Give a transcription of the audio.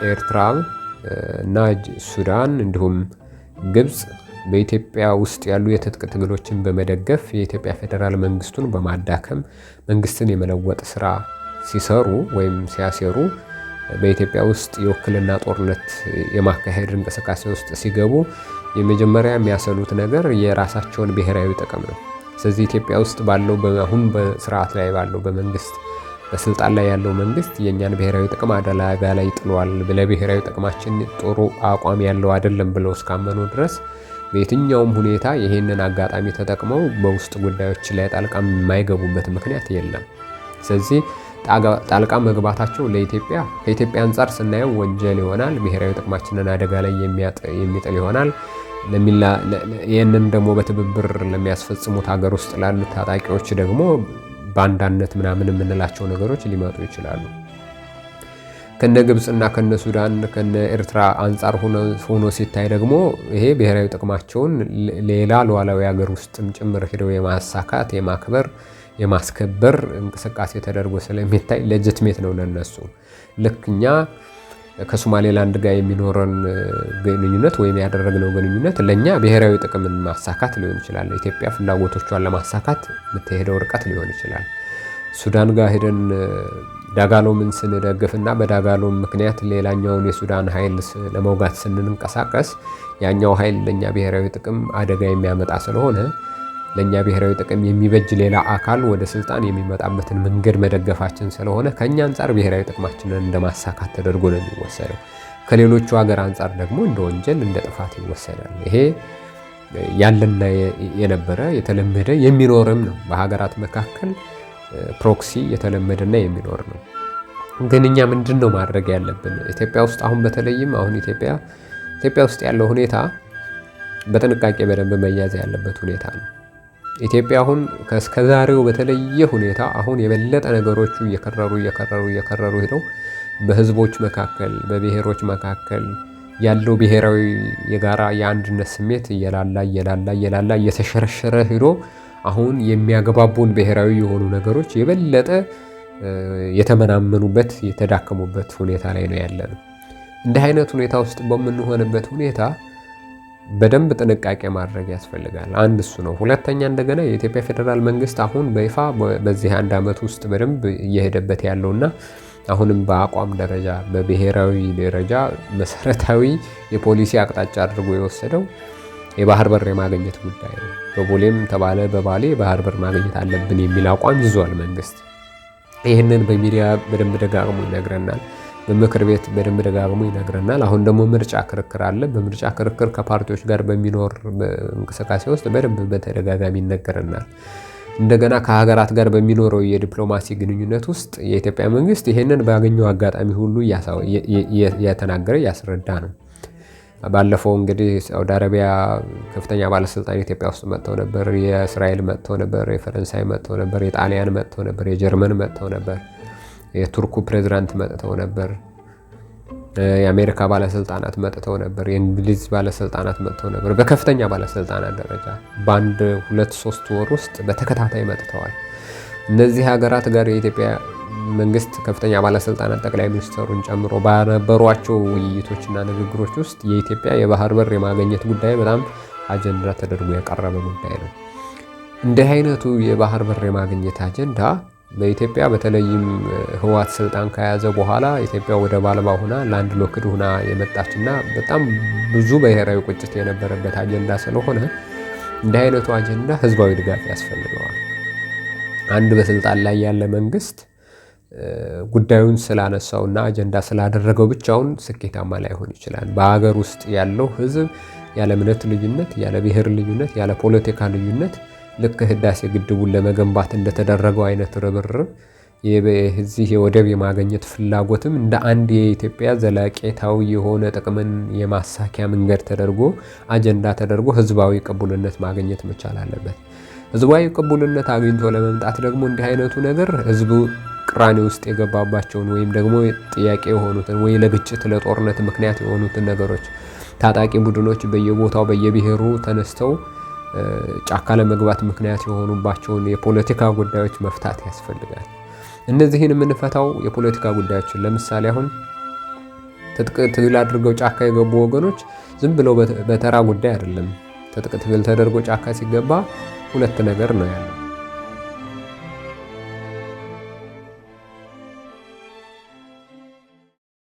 ኤርትራ እና ሱዳን እንዲሁም ግብጽ በኢትዮጵያ ውስጥ ያሉ የትጥቅ ትግሎችን በመደገፍ የኢትዮጵያ ፌዴራል መንግስቱን በማዳከም መንግስትን የመለወጥ ስራ ሲሰሩ ወይም ሲያሴሩ በኢትዮጵያ ውስጥ የውክልና ጦርነት የማካሄድ እንቅስቃሴ ውስጥ ሲገቡ የመጀመሪያ የሚያሰሉት ነገር የራሳቸውን ብሔራዊ ጥቅም ነው። ስለዚህ ኢትዮጵያ ውስጥ ባለው አሁን በስርዓት ላይ ባለው በመንግስት በስልጣን ላይ ያለው መንግስት የኛን ብሔራዊ ጥቅም አደጋ ላይ ጥሏል፣ ለብሔራዊ ጥቅማችን ጥሩ አቋም ያለው አይደለም ብለው እስካመኑ ድረስ በየትኛውም ሁኔታ ይሄንን አጋጣሚ ተጠቅመው በውስጥ ጉዳዮች ላይ ጣልቃ የማይገቡበት ምክንያት የለም። ስለዚህ ጣልቃ መግባታቸው ለኢትዮጵያ ከኢትዮጵያ አንጻር ስናየው ወንጀል ይሆናል፣ ብሔራዊ ጥቅማችንን አደጋ ላይ የሚጥል ይሆናል። ይህንን ደግሞ በትብብር ለሚያስፈጽሙት ሀገር ውስጥ ላሉት ታጣቂዎች ደግሞ ባንዳነት ምናምን የምንላቸው ነገሮች ሊመጡ ይችላሉ። ከነ ግብጽና ከነ ሱዳን ከነ ኤርትራ አንጻር ሆኖ ሲታይ ደግሞ ይሄ ብሔራዊ ጥቅማቸውን ሌላ ሉዓላዊ ሀገር ውስጥም ጭምር ሄደው የማሳካት የማክበር የማስከበር እንቅስቃሴ ተደርጎ ስለሚታይ ሌጂቲሜት ነው ለነሱ። ልክ እኛ ከሶማሌላንድ ጋር የሚኖረን ግንኙነት ወይም ያደረግነው ግንኙነት ለኛ ብሔራዊ ጥቅምን ማሳካት ሊሆን ይችላል። ኢትዮጵያ ፍላጎቶቿን ለማሳካት የምትሄደው ርቀት ሊሆን ይችላል። ሱዳን ጋር ሄደን ዳጋሎምን ስንደግፍና በዳጋሎም ምክንያት ሌላኛውን የሱዳን ኃይል ለመውጋት ስንንቀሳቀስ ያኛው ኃይል ለኛ ብሔራዊ ጥቅም አደጋ የሚያመጣ ስለሆነ ለኛ ብሔራዊ ጥቅም የሚበጅ ሌላ አካል ወደ ስልጣን የሚመጣበትን መንገድ መደገፋችን ስለሆነ ከኛ አንጻር ብሔራዊ ጥቅማችንን እንደማሳካት ተደርጎ ነው የሚወሰደው። ከሌሎቹ ሀገር አንጻር ደግሞ እንደ ወንጀል እንደ ጥፋት ይወሰዳል። ይሄ ያለና የነበረ የተለመደ የሚኖርም ነው። በሀገራት መካከል ፕሮክሲ የተለመደና የሚኖር ነው። ግን እኛ ምንድነው ማድረግ ያለብን? ኢትዮጵያ ውስጥ አሁን በተለይም አሁን ኢትዮጵያ ውስጥ ያለው ሁኔታ በጥንቃቄ በደንብ መያዝ ያለበት ሁኔታ ነው። ኢትዮጵያ አሁን ከዛሬው በተለየ ሁኔታ አሁን የበለጠ ነገሮቹ እየከረሩ ሄደው በህዝቦች መካከል በብሔሮች መካከል ያለው ብሔራዊ የጋራ የአንድነት ስሜት እየላላ እየተሸረሸረ ሄዶ አሁን የሚያገባቡን ብሔራዊ የሆኑ ነገሮች የበለጠ የተመናመኑበት የተዳከሙበት ሁኔታ ላይ ነው ያለነው። እንዲህ አይነት ሁኔታ ውስጥ በምንሆንበት ሁኔታ በደንብ ጥንቃቄ ማድረግ ያስፈልጋል። አንድ እሱ ነው። ሁለተኛ እንደገና የኢትዮጵያ ፌዴራል መንግስት አሁን በይፋ በዚህ አንድ ዓመት ውስጥ በደንብ እየሄደበት ያለውና አሁንም በአቋም ደረጃ በብሔራዊ ደረጃ መሰረታዊ የፖሊሲ አቅጣጫ አድርጎ የወሰደው የባህር በር የማግኘት ጉዳይ ነው። በቦሌም ተባለ በባሌ የባህር በር ማግኘት አለብን የሚል አቋም ይዟል መንግስት። ይህንን በሚዲያ በደንብ ደጋግሞ ይነግረናል። በምክር ቤት በደንብ ደጋግሞ ይነግረናል። አሁን ደግሞ ምርጫ ክርክር አለ። በምርጫ ክርክር ከፓርቲዎች ጋር በሚኖር እንቅስቃሴ ውስጥ በደንብ በተደጋጋሚ ይነገረናል። እንደገና ከሀገራት ጋር በሚኖረው የዲፕሎማሲ ግንኙነት ውስጥ የኢትዮጵያ መንግስት ይሄንን ባገኘው አጋጣሚ ሁሉ እያተናገረ እያስረዳ ነው። ባለፈው እንግዲህ ሳውዲ አረቢያ ከፍተኛ ባለስልጣን ኢትዮጵያ ውስጥ መጥተው ነበር። የእስራኤል መጥተው ነበር። የፈረንሳይ መጥተው ነበር። የጣሊያን መጥተው ነበር። የጀርመን መጥተው ነበር። የቱርኩ ፕሬዝዳንት መጥተው ነበር። የአሜሪካ ባለስልጣናት መጥተው ነበር። የእንግሊዝ ባለስልጣናት መጥተው ነበር። በከፍተኛ ባለስልጣናት ደረጃ በአንድ 2-3 ወር ውስጥ በተከታታይ መጥተዋል። እነዚህ ሀገራት ጋር የኢትዮጵያ መንግስት ከፍተኛ ባለስልጣናት ጠቅላይ ሚኒስትሩን ጨምሮ ባነበሯቸው ውይይቶችና ንግግሮች ውስጥ የኢትዮጵያ የባህር በር የማግኘት ጉዳይ በጣም አጀንዳ ተደርጎ የቀረበ ጉዳይ ነው። እንዲህ አይነቱ የባህር በር የማግኘት አጀንዳ በኢትዮጵያ በተለይም ህወሓት ስልጣን ከያዘ በኋላ ኢትዮጵያ ወደብ አልባ ሆና ላንድ ሎክድ ሆና የመጣችና በጣም ብዙ ብሔራዊ ቁጭት የነበረበት አጀንዳ ስለሆነ እንዲህ አይነቱ አጀንዳ ህዝባዊ ድጋፍ ያስፈልገዋል። አንድ በስልጣን ላይ ያለ መንግስት ጉዳዩን ስላነሳውና አጀንዳ ስላደረገው ብቻውን ስኬታማ ላይሆን ይችላል። በሀገር ውስጥ ያለው ህዝብ ያለ እምነት ልዩነት፣ ያለ ብሔር ልዩነት፣ ያለ ፖለቲካ ልዩነት ልክ ህዳሴ ግድቡን ለመገንባት እንደተደረገው አይነት ርብርብ የዚህ የወደብ የማግኘት ፍላጎትም እንደ አንድ የኢትዮጵያ ዘላቂታዊ የሆነ ጥቅምን የማሳኪያ መንገድ ተደርጎ አጀንዳ ተደርጎ ህዝባዊ ቅቡልነት ማግኘት መቻል አለበት። ህዝባዊ ቅቡልነት አግኝቶ ለመምጣት ደግሞ እንዲህ አይነቱ ነገር ህዝቡ ቅራኔ ውስጥ የገባባቸውን ወይም ደግሞ ጥያቄ የሆኑትን ወይ ለግጭት ለጦርነት ምክንያት የሆኑትን ነገሮች ታጣቂ ቡድኖች በየቦታው በየብሔሩ ተነስተው ጫካ ለመግባት ምክንያት የሆኑባቸውን የፖለቲካ ጉዳዮች መፍታት ያስፈልጋል። እነዚህን የምንፈታው የፖለቲካ ጉዳዮችን ለምሳሌ አሁን ትጥቅ ትግል አድርገው ጫካ የገቡ ወገኖች ዝም ብለው በተራ ጉዳይ አይደለም። ትጥቅ ትግል ተደርጎ ጫካ ሲገባ ሁለት ነገር ነው ያለው።